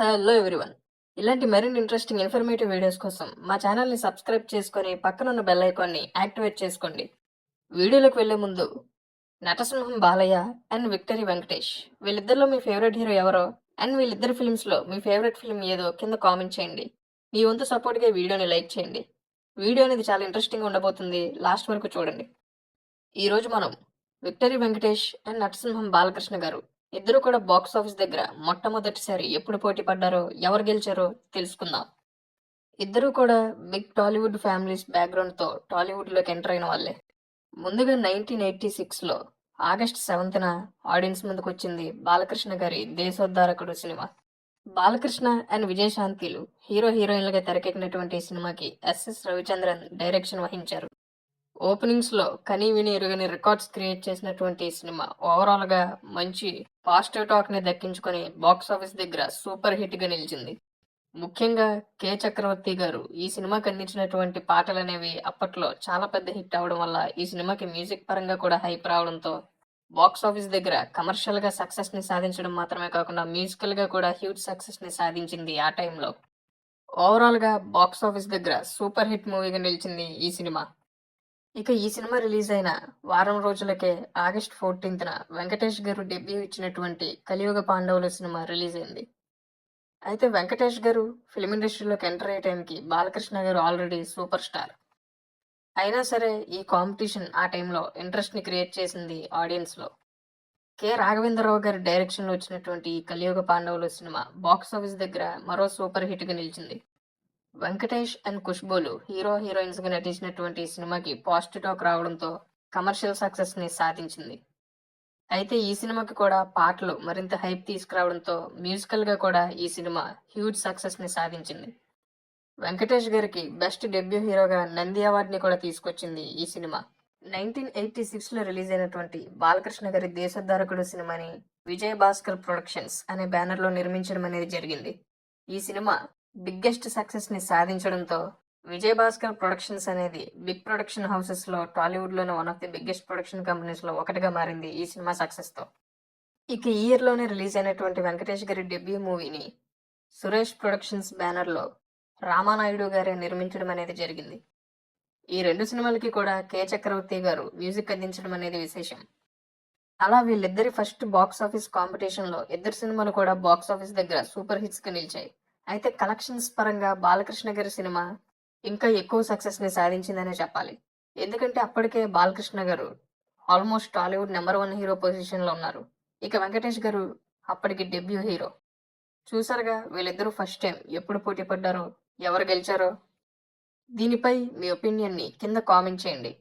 Hello everyone. ఇలాంటి మరిన్ని interesting informative videos కోసం మా ఛానల్ని సబ్స్క్రైబ్ చేసుకొని పక్కనున్న బెల్ ఐకాన్ని యాక్టివేట్ చేసుకోండి. వీడియోలోకి వెళ్లే ముందు నటసింహం బాలయ్య అండ్ విక్టరీ వెంకటేష్ వీళ్ళిద్దరిలో మీ ఫేవరెట్ హీరో ఎవరో అండ్ వీళ్ళిద్దరి ఫిల్మ్స్లో మీ ఫేవరెట్ ఫిల్మ్ ఏదో కింద కామెంట్ చేయండి. మీ వంతు సపోర్ట్గా వీడియోని లైక్ చేయండి. వీడియో అనేది చాలా ఇంట్రెస్టింగ్ ఉండబోతుంది, లాస్ట్ వరకు చూడండి. ఈరోజు మనం విక్టరీ వెంకటేష్ అండ్ నటసింహం బాలకృష్ణ గారు ఇద్దరు కూడా బాక్స్ ఆఫీస్ దగ్గర మొట్టమొదటిసారి ఎప్పుడు పోటీ పడ్డారో, ఎవరు గెలిచారో తెలుసుకుందాం. ఇద్దరు కూడా బిగ్ టాలీవుడ్ ఫ్యామిలీస్ బ్యాక్గ్రౌండ్తో టాలీవుడ్లోకి ఎంటర్ అయిన వాళ్ళే. ముందుగా 1986లో ఆగస్ట్ 7న ఆడియన్స్ ముందుకు వచ్చింది బాలకృష్ణ గారి దేశోద్ధారకుడు సినిమా. బాలకృష్ణ అండ్ విజయశాంతిలు హీరో హీరోయిన్లుగా తెరకెక్కినటువంటి ఈ సినిమాకి ఎస్ఎస్ రవిచంద్రన్ డైరెక్షన్ వహించారు. ఓపెనింగ్స్లో కనీ విని ఎరుగని రికార్డ్స్ క్రియేట్ చేసినటువంటి ఈ సినిమా ఓవరాల్గా మంచి పాజిటివ్ టాక్ని దక్కించుకొని బాక్స్ ఆఫీస్ దగ్గర సూపర్ హిట్గా నిలిచింది. ముఖ్యంగా కె చక్రవర్తి గారు ఈ సినిమాకి అందించినటువంటి పాటలు అనేవి అప్పట్లో చాలా పెద్ద హిట్ అవడం వల్ల ఈ సినిమాకి మ్యూజిక్ పరంగా కూడా హైప్ రావడంతో బాక్స్ ఆఫీస్ దగ్గర కమర్షియల్గా సక్సెస్ని సాధించడం మాత్రమే కాకుండా మ్యూజికల్గా కూడా హ్యూజ్ సక్సెస్ని సాధించింది ఆ టైంలో. ఓవరాల్గా బాక్స్ ఆఫీస్ దగ్గర సూపర్ హిట్ మూవీగా నిలిచింది ఈ సినిమా. ఇక ఈ సినిమా రిలీజ్ అయిన వారం రోజులకే ఆగస్ట్ 14న వెంకటేష్ గారు డెబ్యూ ఇచ్చినటువంటి కలియుగ పాండవులు సినిమా రిలీజ్ అయింది. అయితే వెంకటేష్ గారు ఫిల్మ్ ఇండస్ట్రీలోకి ఎంటర్ అయ్యే టైంకి బాలకృష్ణ గారు ఆల్రెడీ సూపర్ స్టార్. అయినా సరే ఈ కాంపిటీషన్ ఆ టైంలో ఇంట్రెస్ట్ని క్రియేట్ చేసింది ఆడియన్స్లో. కె రాఘవేంద్రరావు గారి డైరెక్షన్లో వచ్చినటువంటి ఈ కలియుగ పాండవులు సినిమా బాక్స్ ఆఫీస్ దగ్గర మరో సూపర్ హిట్గా నిలిచింది. వెంకటేష్ అండ్ ఖుష్బూలు హీరో హీరోయిన్స్గా నటించినటువంటి ఈ సినిమాకి పాజిటివ్ టాక్ రావడంతో కమర్షియల్ సక్సెస్ని సాధించింది. అయితే ఈ సినిమాకి కూడా పాటలు మరింత హైప్ తీసుకురావడంతో మ్యూజికల్గా కూడా ఈ సినిమా హ్యూజ్ సక్సెస్ని సాధించింది. వెంకటేష్ గారికి బెస్ట్ డెబ్యూ హీరోగా నంది అవార్డుని కూడా తీసుకొచ్చింది ఈ సినిమా. 1986లో రిలీజ్ అయినటువంటి బాలకృష్ణ గారి దేశోద్ధారకుడు సినిమాని విజయ్ భాస్కర్ ప్రొడక్షన్స్ అనే బ్యానర్లో నిర్మించడం అనేది జరిగింది. ఈ సినిమా బిగ్గెస్ట్ సక్సెస్ని సాధించడంతో విజయ్ భాస్కర్ ప్రొడక్షన్స్ అనేది బిగ్ ప్రొడక్షన్ హౌసెస్లో టాలీవుడ్లోనే one of the biggest production కంపెనీస్లో ఒకటిగా మారింది ఈ సినిమా సక్సెస్తో. ఇక ఈ ఇయర్లోనే రిలీజ్ అయినటువంటి వెంకటేష్ గారి డెబ్యూ మూవీని సురేష్ ప్రొడక్షన్స్ బ్యానర్లో రామానాయుడు గారే నిర్మించడం అనేది జరిగింది. ఈ రెండు సినిమాలకి కూడా కె చక్రవర్తి గారు మ్యూజిక్ అందించడం అనేది విశేషం. అలా వీళ్ళిద్దరి ఫస్ట్ బాక్స్ ఆఫీస్ కాంపిటీషన్లో ఇద్దరు సినిమాలు కూడా బాక్స్ ఆఫీస్ దగ్గర సూపర్ హిట్స్గా నిలిచాయి. అయితే కలెక్షన్స్ పరంగా బాలకృష్ణ గారి సినిమా ఇంకా ఎక్కువ సక్సెస్ని సాధించిందనే చెప్పాలి. ఎందుకంటే అప్పటికే బాలకృష్ణ గారు ఆల్మోస్ట్ టాలీవుడ్ నెంబర్ 1 హీరో పొజిషన్లో ఉన్నారు. ఇక వెంకటేష్ గారు అప్పటికి డెబ్యూ హీరో. చూసారుగా వీళ్ళిద్దరూ ఫస్ట్ టైం ఎప్పుడు పోటీ పడ్డారో, ఎవరు గెలిచారో. దీనిపై మీ ఒపీనియన్ని కింద కామెంట్ చేయండి.